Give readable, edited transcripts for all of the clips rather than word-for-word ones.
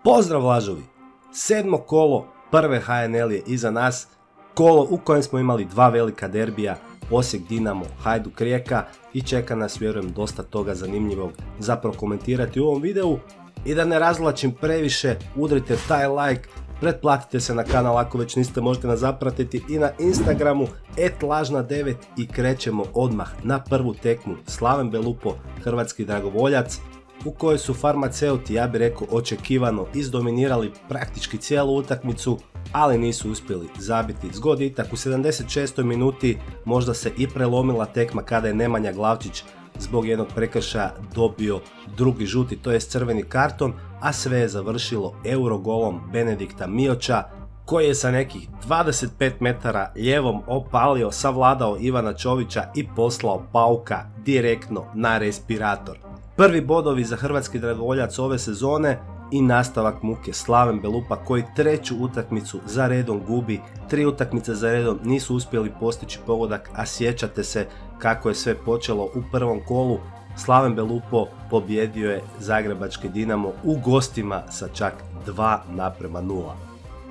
Pozdrav lažovi! 7. kolo prve HNL je iza nas, kolo u kojem smo imali dva velika derbija, Osijek Dinamo, Hajduk Rijeka i čeka nas, vjerujem, dosta toga zanimljivog za prokomentirati u ovom videu. I da ne razvlačim previše, udrite taj like, pretplatite se na kanal ako već niste, možete nas zapratiti i na Instagramu @lažna9 i krećemo odmah na prvu tekmu Slaven Belupo, hrvatski dragovoljac, u kojoj su farmaceuti, ja bih rekao, očekivano izdominirali praktički cijelu utakmicu, ali nisu uspjeli zabiti zgoditak. U 76. minuti možda se i prelomila tekma kada je Nemanja Glavčić zbog jednog prekršaja dobio drugi žuti, to jest crveni karton, a sve je završilo eurogolom Benedikta Mioća, koji je sa nekih 25 metara lijevom opalio, savladao Ivana Čovića i poslao Pauka direktno na respirator. Prvi bodovi za hrvatski dragovoljac ove sezone i nastavak muke Slaven Belupa, koji treću utakmicu za redom gubi, 3 utakmice za redom nisu uspjeli postići pogodak, a sjećate se kako je sve počelo u prvom kolu. Slaven Belupo pobjedio je zagrebački Dinamo u gostima sa čak 2:0.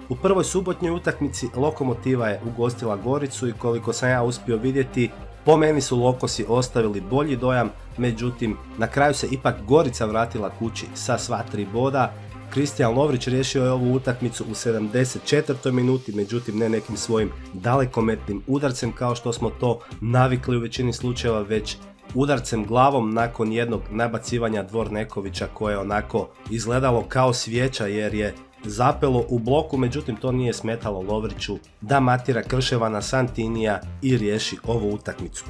U prvoj subotnjoj utakmici Lokomotiva je ugostila Goricu i koliko sam ja uspio vidjeti, po meni su Lokosi ostavili bolji dojam, međutim na kraju se ipak Gorica vratila kući sa sva 3 boda. Kristijan Lovrić riješio je ovu utakmicu u 74. minuti, međutim ne nekim svojim dalekometnim udarcem kao što smo to navikli u većini slučajeva, već udarcem glavom nakon jednog nabacivanja Dvornekovića koje je onako izgledalo kao svijeća jer je zapelo u bloku, međutim to nije smetalo Lovriću da matira Krševana Santinija i riješi ovu utakmicu.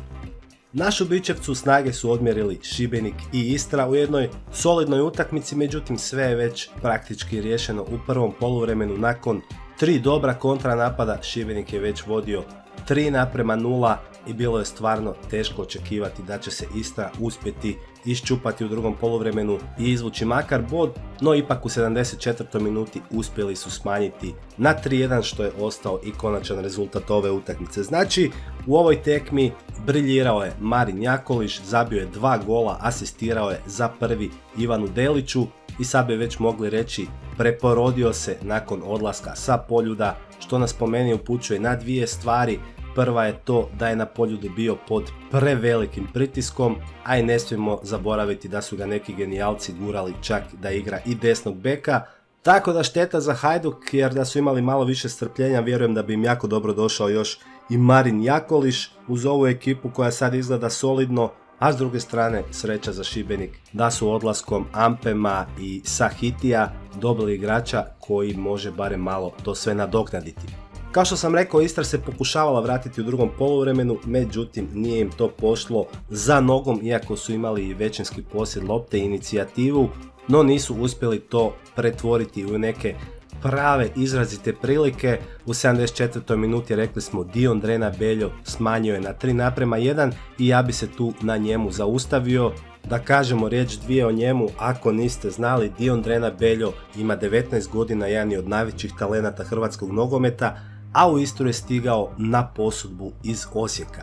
Našu Bičevcu snage su odmjerili Šibenik i Istra u jednoj solidnoj utakmici, međutim sve je već praktički riješeno u prvom poluvremenu. Nakon 3 dobra kontranapada Šibenik je već vodio 3:0 i bilo je stvarno teško očekivati da će se Istra uspjeti iščupati u drugom poluvremenu i izvući makar bod, no ipak u 74. minuti uspjeli su smanjiti na 3:1, što je ostao i konačan rezultat ove utakmice. Znači, u ovoj tekmi briljirao je Marin Jakolić, zabio je 2 gola, asistirao je za prvi Ivanu Deliću i sad bi već mogli reći preporodio se nakon odlaska sa Poljuda, što nas po meni upućuje na dvije stvari. Prva je to da je na Poljudu bio pod prevelikim pritiskom, a i ne smijemo zaboraviti da su ga neki genijalci gurali čak da igra i desnog beka. Tako da šteta za Hajduk, jer da su imali malo više strpljenja, vjerujem da bi im jako dobro došao još i Marin Jakolić uz ovu ekipu koja sad izgleda solidno, a s druge strane sreća za Šibenik da su odlaskom Ampema i Sahitija dobili igrača koji može barem malo to sve nadoknaditi. Kao što sam rekao, Istra se pokušavala vratiti u drugom poluvremenu, međutim nije im to pošlo za nogom, iako su imali i većinski posjed lopte i inicijativu, no nisu uspjeli to pretvoriti u neke prave izrazite prilike. U 74. minuti, rekli smo, Diondrena Beljo smanjio je na 3:1 i ja bi se tu na njemu zaustavio. Da kažemo riječ dvije o njemu, ako niste znali, Diondrena Beljo ima 19 godina, jedan je od najvećih talenata hrvatskog nogometa, a u Istru je stigao na posudbu iz Osijeka.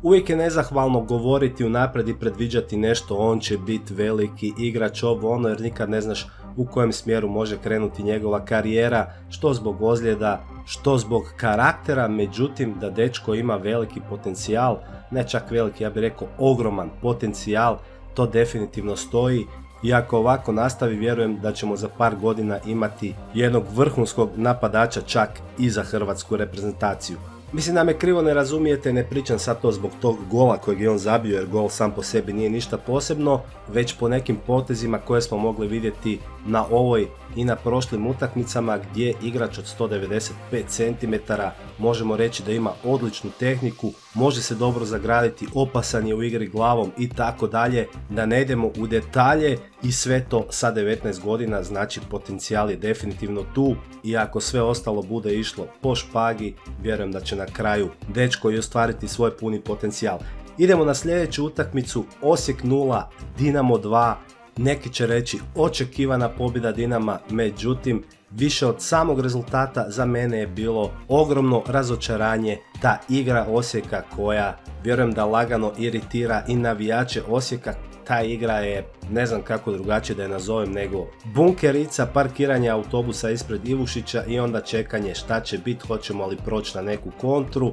Uvijek je nezahvalno govoriti unaprijed i predviđati nešto, on će biti veliki igrač, ovo ono, jer nikad ne znaš u kojem smjeru može krenuti njegova karijera, što zbog ozljeda, što zbog karaktera, međutim da dečko ima veliki potencijal, ne čak veliki, ja bih rekao ogroman potencijal, to definitivno stoji. I ako ovako nastavi, vjerujem da ćemo za par godina imati jednog vrhunskog napadača čak i za hrvatsku reprezentaciju. Mislim da me krivo ne razumijete, ne pričam sad to zbog tog gola kojeg je on zabio, jer gol sam po sebi nije ništa posebno, već po nekim potezima koje smo mogli vidjeti na ovoj i na prošlim utakmicama, gdje igrač od 195 cm možemo reći da ima odličnu tehniku, može se dobro zagraditi, opasan je u igri glavom i tako dalje, da ne idemo u detalje, i sve to sa 19 godina, znači potencijal je definitivno tu i ako sve ostalo bude išlo po špagi, vjerujem da će na kraju dečko i ostvariti svoj puni potencijal. Idemo na sljedeću utakmicu, Osijek 0, Dinamo 2, neki će reći očekivana pobjeda Dinama, međutim više od samog rezultata za mene je bilo ogromno razočaranje ta igra Osijeka koja, vjerujem da lagano iritira i navijače Osijeka, ta igra je, ne znam kako drugačije da je nazovem, nego bunkerica, parkiranje autobusa ispred Ivušića i onda čekanje šta će biti, hoćemo li proći na neku kontru.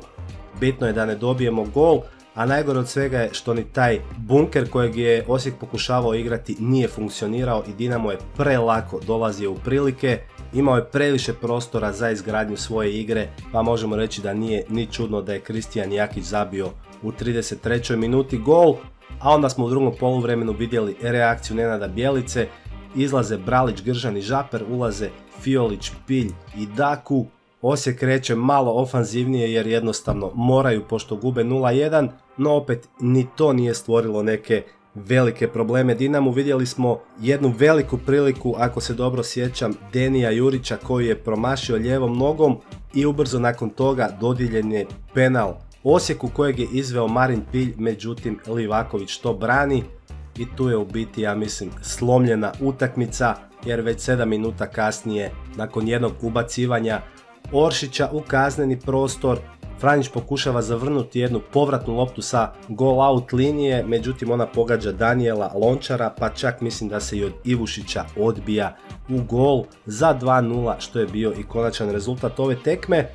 Bitno je da ne dobijemo gol, a najgore od svega je što ni taj bunker kojeg je Osijek pokušavao igrati nije funkcionirao i Dinamo je prelako dolazio u prilike. Imao je previše prostora za izgradnju svoje igre, pa možemo reći da nije ni čudno da je Kristijan Jakić zabio u 33. minuti gol, a onda smo u drugom poluvremenu vidjeli reakciju Nenada Bjelice, izlaze Bralić, Gržan i Žaper, ulaze Fiolić, Pilj i Daku. Osijek kreće malo ofanzivnije jer jednostavno moraju pošto gube 0-1, no opet ni to nije stvorilo neke velike probleme Dinamu. Vidjeli smo jednu veliku priliku, ako se dobro sjećam, Denija Jurića koji je promašio lijevom nogom i ubrzo nakon toga dodijeljen je penal Osijeku kojeg je izveo Marin Pilj, međutim Livaković to brani i tu je u biti, ja mislim, slomljena utakmica jer već 7 minuta kasnije nakon jednog ubacivanja Oršića u kazneni prostor Franjić pokušava zavrnuti jednu povratnu loptu sa goal out linije, međutim ona pogađa Danijela Lončara, pa čak mislim da se i od Ivušića odbija u gol za 2-0, što je bio i konačan rezultat ove tekme.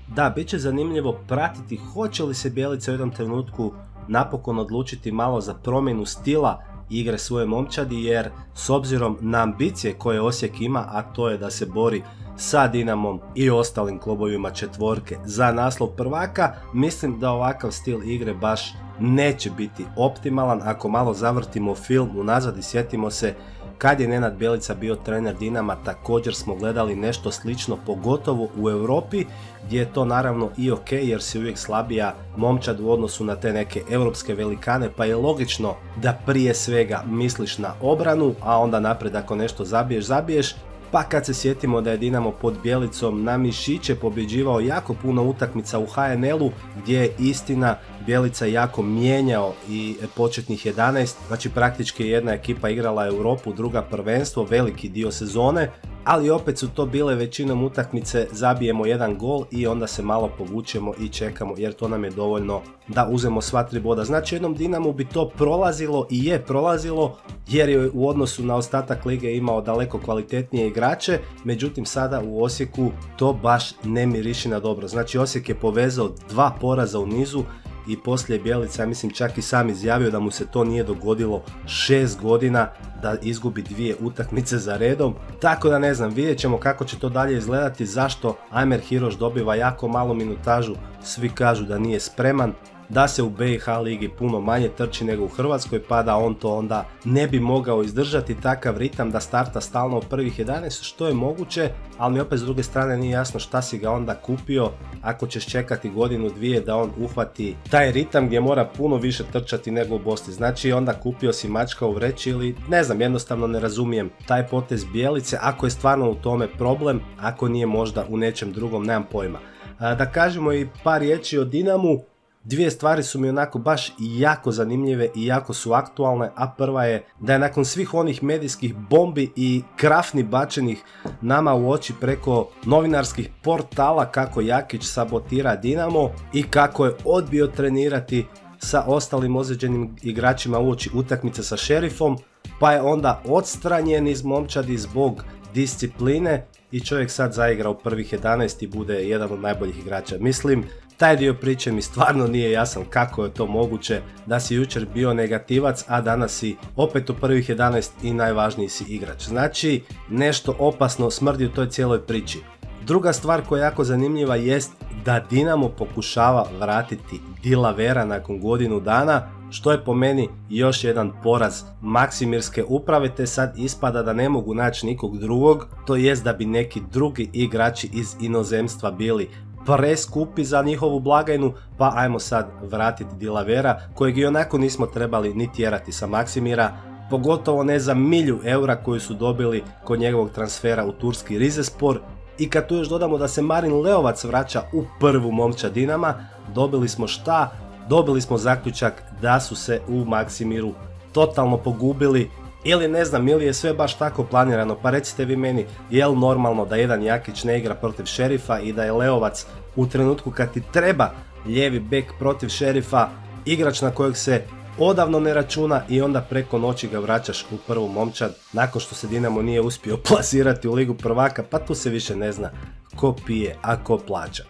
Da, bit će zanimljivo pratiti hoće li se Bjelica u jednom trenutku napokon odlučiti malo za promjenu stila igre svoje momčadi, jer s obzirom na ambicije koje Osijek ima, a to je da se bori sa Dinamom i ostalim klubovima četvorke za naslov prvaka, mislim da ovakav stil igre baš neće biti optimalan. Ako malo zavrtimo film unazad i sjetimo se kad je Nenad Bjelica bio trener Dinama, također smo gledali nešto slično, pogotovo u Europi, gdje je to naravno i ok jer si uvijek slabija momčad u odnosu na te neke europske velikane, pa je logično da prije svega misliš na obranu, a onda naprijed ako nešto zabiješ. Pa kad se sjetimo da je Dinamo pod Bjelicom na mišiće pobjeđivao jako puno utakmica u HNL-u, gdje je istina Bjelica jako mijenjao i početnih 11, znači praktički jedna ekipa igrala Europu, druga prvenstvo, veliki dio sezone, ali opet su to bile većinom utakmice, zabijemo jedan gol i onda se malo povučemo i čekamo jer to nam je dovoljno da uzmemo sva 3 boda. Znači jednom Dinamu bi to prolazilo i je prolazilo jer je u odnosu na ostatak lige imao daleko kvalitetnije igrače, međutim sada u Osijeku to baš ne miriši na dobro. Znači Osijek je povezao 2 poraza u nizu i poslije Bjelica, ja mislim čak i sam izjavio da mu se to nije dogodilo 6 godina da izgubi 2 utakmice za redom, tako da ne znam, vidjet ćemo kako će to dalje izgledati. Zašto Ajmer Hiroš dobiva jako malu minutažu, svi kažu da nije spreman, da se u BiH ligi puno manje trči nego u Hrvatskoj, pa da on to onda ne bi mogao izdržati takav ritam da starta stalno u prvih 11, što je moguće, ali mi opet s druge strane nije jasno šta si ga onda kupio ako ćeš čekati godinu, 2 da on uhvati taj ritam gdje mora puno više trčati nego u Bosni. Znači onda kupio si mačka u vreći ili ne znam, jednostavno ne razumijem taj potez Bjelice, ako je stvarno u tome problem, ako nije možda u nečem drugom, nemam pojma. Da kažemo i par riječi o Dinamu. 2 stvari su mi onako baš jako zanimljive i jako su aktualne, a prva je da je nakon svih onih medijskih bombi i krafni bačenih nama u oči preko novinarskih portala kako Jakić sabotira Dinamo i kako je odbio trenirati sa ostalim ozlijeđenim igračima uoči utakmice sa Šerifom, pa je onda odstranjen iz momčadi zbog discipline i čovjek sad zaigra u prvih 11 i bude jedan od najboljih igrača. Mislim, taj dio priče mi stvarno nije jasan kako je to moguće da si jučer bio negativac, a danas si opet u prvih 11 i najvažniji si igrač. Znači, nešto opasno smrdi u toj cijeloj priči. Druga stvar koja je jako zanimljiva jest da Dinamo pokušava vratiti Di Lavera nakon godinu dana, što je po meni još jedan poraz Maksimirske uprave, te sad ispada da ne mogu naći nikog drugog, to jest da bi neki drugi igrači iz inozemstva bili preskupi za njihovu blagajnu, pa ajmo sad vratiti Di Lavera kojeg i onako nismo trebali ni tjerati sa Maksimira, pogotovo ne za 1.000.000 eura koju su dobili kod njegovog transfera u turski Rizespor. I kad tu još dodamo da se Marin Leovac vraća u prvu momčad Dinama, dobili smo šta? Dobili smo zaključak da su se u Maksimiru totalno pogubili, ili ne znam, ili je sve baš tako planirano. Pa recite vi meni, je li normalno da jedan Jakić ne igra protiv Šerifa i da je Leovac u trenutku kad ti treba lijevi bek protiv Šerifa igrač na kojeg se odavno ne računa i onda preko noći ga vraćaš u prvu momčad nakon što se Dinamo nije uspio plasirati u Ligu prvaka, pa tu se više ne zna ko pije, a ko plaća.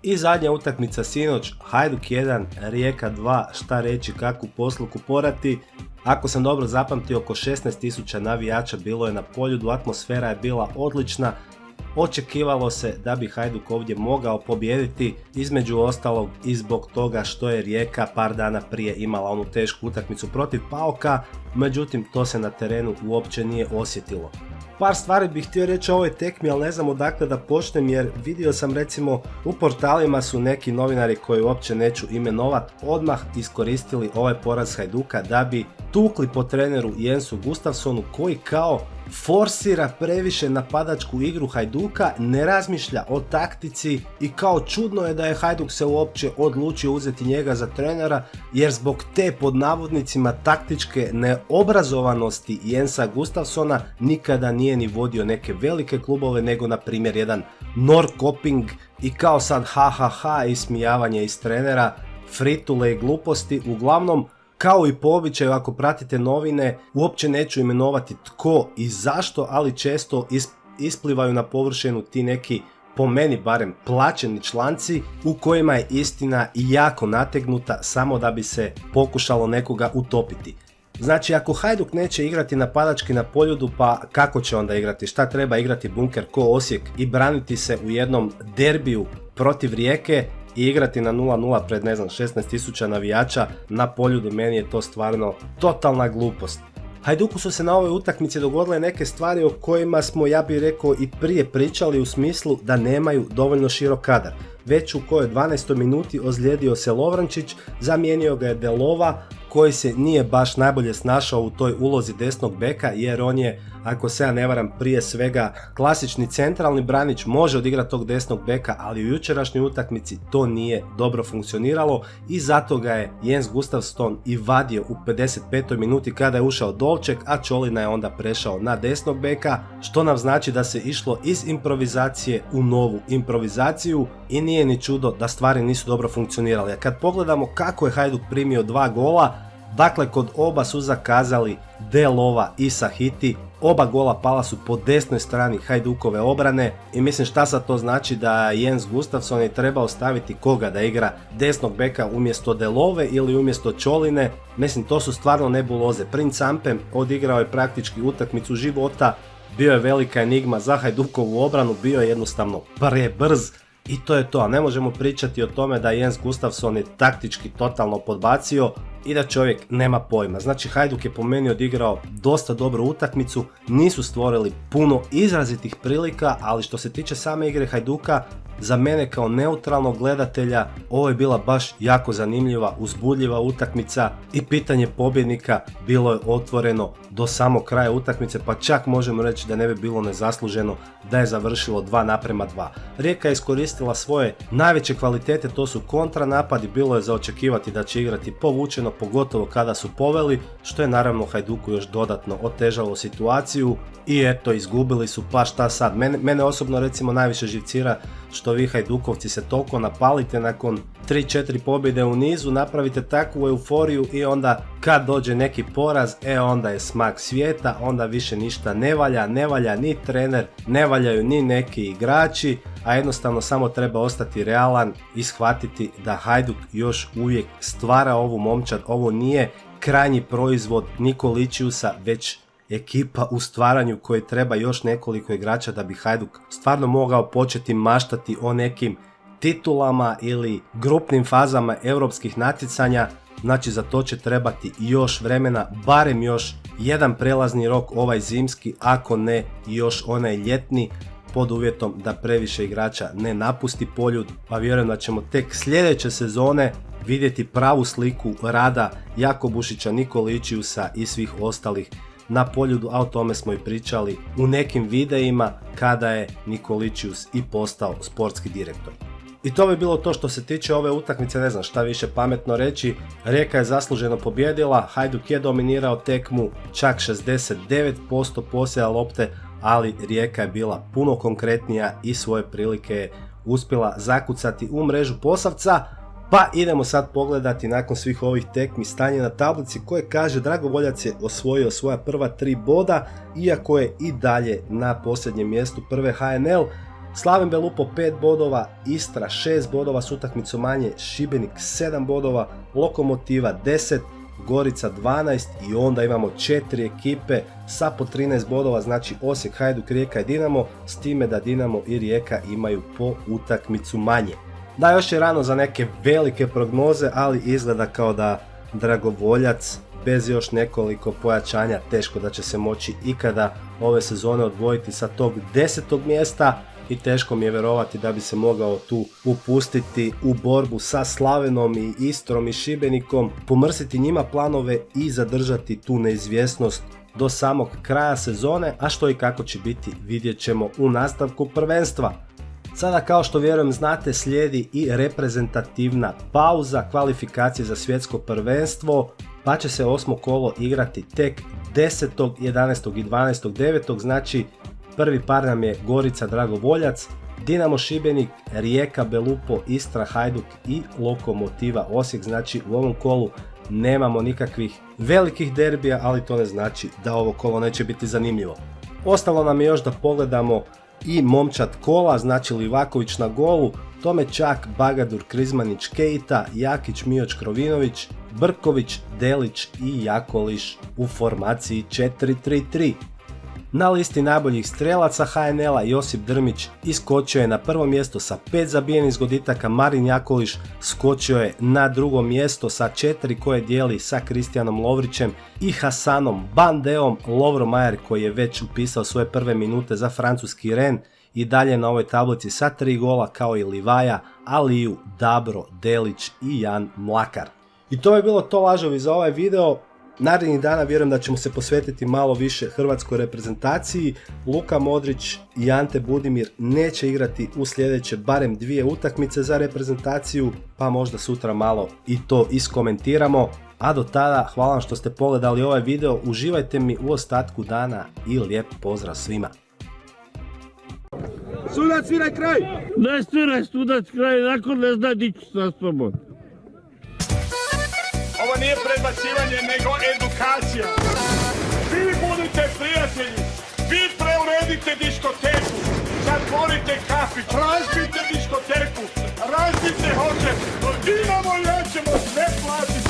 I zadnja utakmica sinoć, Hajduk 1, Rijeka 2, šta reći, kakvu posluku porati. Ako sam dobro zapamtio, oko 16.000 navijača bilo je na Poljudu, atmosfera je bila odlična. Očekivalo se da bi Hajduk ovdje mogao pobijediti, između ostalog i zbog toga što je Rijeka par dana prije imala onu tešku utakmicu protiv PAOK-a, međutim to se na terenu uopće nije osjetilo. Par stvari bih htio reći o ovoj tekmi, ali ne znam odakle da počnem, jer vidio sam recimo u portalima su neki novinari koji uopće neću imenovat odmah iskoristili ovaj poraz Hajduka da bi tukli po treneru Jensu Gustafssonu, koji kao forsira previše napadačku igru Hajduka, ne razmišlja o taktici i kao čudno je da je Hajduk se uopće odlučio uzeti njega za trenera, jer zbog te pod navodnicima taktičke neobrazovanosti Jensa Gustafssona nikada nije ni vodio neke velike klubove, nego na primjer jedan Norrköping i kao sad ha ismijavanje iz trenera, fritule i gluposti. Uglavnom, kao i po običaju, ako pratite novine, uopće neću imenovati tko i zašto, ali često isplivaju na površinu ti neki, po meni barem, plaćeni članci u kojima je istina jako nategnuta samo da bi se pokušalo nekoga utopiti. Znači, ako Hajduk neće igrati napadački na Poljudu, pa kako će onda igrati? Šta treba igrati bunker ko Osijek i braniti se u jednom derbiju protiv Rijeke i igrati na 0-0 pred 16.000 navijača na Poljudu? Meni je to stvarno totalna glupost. Hajduku su se na ovoj utakmici dogodile neke stvari o kojima smo, ja bih rekao, i prije pričali, u smislu da nemaju dovoljno širok kadar. Već u kojoj 12. minuti ozlijedio se Lovrančić, zamijenio ga je Delova, koji se nije baš najbolje snašao u toj ulozi desnog beka, jer on je, ako se ja ne varam, prije svega klasični centralni branič, može odigrati tog desnog beka, ali u jučerašnjoj utakmici to nije dobro funkcioniralo i zato ga je Jens Gustafsson i vadio u 55. minuti kada je ušao Dovček, a Čolina je onda prešao na desnog beka, što nam znači da se išlo iz improvizacije u novu improvizaciju i nije ni čudo da stvari nisu dobro funkcionirale. A kad pogledamo kako je Hajduk primio 2 gola, dakle kod oba su zakazali Delova i Sahiti, oba gola pala su po desnoj strani Hajdukove obrane i mislim šta sad to znači, da Jens Gustafsson je trebao staviti koga da igra desnog beka umjesto Delove ili umjesto Čoline. Mislim, to su stvarno nebuloze. Prince Ampem odigrao je praktički utakmicu života, bio je velika enigma za Hajdukovu obranu, bio je jednostavno prebrz. I to je to, a ne možemo pričati o tome da Jens Gustafsson je taktički totalno podbacio i da čovjek nema pojma. Znači, Hajduk je po meni odigrao dosta dobru utakmicu, nisu stvorili puno izrazitih prilika, ali što se tiče same igre Hajduka, za mene kao neutralnog gledatelja ovo je bila baš jako zanimljiva, uzbudljiva utakmica i pitanje pobjednika bilo je otvoreno do samog kraja utakmice, pa čak možemo reći da ne bi bilo nezasluženo da je završilo 2:2. Rijeka je iskoristila svoje najveće kvalitete, to su kontranapadi, bilo je za očekivati da će igrati povučeno, pogotovo kada su poveli, što je naravno Hajduku još dodatno otežalo situaciju i eto, izgubili su, pa šta sad. Mene osobno recimo najviše živcira što vi Hajdukovci se toliko napalite nakon 3-4 pobjede u nizu, napravite takvu euforiju i onda kad dođe neki poraz, onda je smak svijeta, onda više ništa ne valja ni trener, ne valjaju ni neki igrači, a jednostavno samo treba ostati realan i shvatiti da Hajduk još uvijek stvara ovu momčad. Ovo nije krajnji proizvod Nikoličiusa, već ekipa u stvaranju koji treba još nekoliko igrača da bi Hajduk stvarno mogao početi maštati o nekim titulama ili grupnim fazama europskih natjecanja. Znači, za to će trebati još vremena, barem još jedan prelazni rok, ovaj zimski, ako ne još onaj ljetni, pod uvjetom da previše igrača ne napusti Poljud, pa vjerujem da ćemo tek sljedeće sezone vidjeti pravu sliku rada Jakobušića, Nikoličiusa i svih ostalih na Poljudu, a o tome smo i pričali u nekim videima kada je Nikoličius i postao sportski direktor. I to bi bilo to što se tiče ove utakmice, ne znam šta više pametno reći. Rijeka je zasluženo pobjedila, Hajduk je dominirao tekmu, čak 69% posjeda lopte, ali Rijeka je bila puno konkretnija i svoje prilike je uspjela zakucati u mrežu Posavca. Pa idemo sad pogledati nakon svih ovih tekmi stanje na tablici koje kaže Dragovoljac je osvojio svoja prva 3 boda, iako je i dalje na posljednjem mjestu prve HNL. Slaven Belupo 5 bodova, Istra 6 bodova s utakmicom manje, Šibenik 7 bodova, Lokomotiva 10, Gorica 12 i onda imamo 4 ekipe sa po 13 bodova, znači Osijek, Hajduk, Rijeka i Dinamo, s time da Dinamo i Rijeka imaju po utakmicu manje. Da, još je rano za neke velike prognoze, ali izgleda kao da Dragovoljac bez još nekoliko pojačanja teško da će se moći ikada ove sezone odvojiti sa tog 10. mjesta i teško mi je vjerovati da bi se mogao tu upustiti u borbu sa Slavenom i Istrom i Šibenikom, pomrsiti njima planove i zadržati tu neizvjesnost do samog kraja sezone, a što i kako će biti vidjet ćemo u nastavku prvenstva. Sada, kao što vjerujem znate, slijedi i reprezentativna pauza, kvalifikacije za svjetsko prvenstvo, pa će se 8. kolo igrati tek 10., 11. i 12. 9. znači prvi par nam je Gorica Dragovoljac, Dinamo Šibenik, Rijeka Belupo, Istra Hajduk i Lokomotiva Osijek, znači u ovom kolu nemamo nikakvih velikih derbija, ali to ne znači da ovo kolo neće biti zanimljivo. Ostalo nam je još da pogledamo i momčad kola, znači Livaković na golu, Tomečak, Bagadur, Krizmanić, Keita, Jakić, Mioć, Krovinović, Brković, Delić i Jakoliš u formaciji 4-3-3. Na listi najboljih strelaca HNL-a Josip Drmić iskočio je na prvo mjesto sa 5 zabijenih zgoditaka, Marin Jakoliš skočio je na drugo mjesto sa 4 koje dijeli sa Kristijanom Lovrićem i Hasanom Bandeom. Lovro Majer, koji je već upisao svoje prve minute za francuski Ren, i dalje na ovoj tablici sa 3 gola, kao i Livaja, Aliju, Dabro, Delić i Jan Mlakar. I to je bilo to, lažovi, za ovaj video. Narednih dana vjerujem da ćemo se posvetiti malo više hrvatskoj reprezentaciji. Luka Modrić i Ante Budimir neće igrati u sljedeće barem 2 utakmice za reprezentaciju, pa možda sutra malo i to iskomentiramo. A do tada, hvala vam što ste pogledali ovaj video, uživajte mi u ostatku dana i lijep pozdrav svima. Sudac, sviraj kraj! Ne sviraj sudac kraj, nakon ne zna dići sa sobom. Ovo nije predbacivanje, nego edukacija. Vi budite prijatelji, vi preuredite diskoteku, zatvorite kafić, razbite diskoteku, razbite hotel, Dinamo, ja ćemo sve platiti.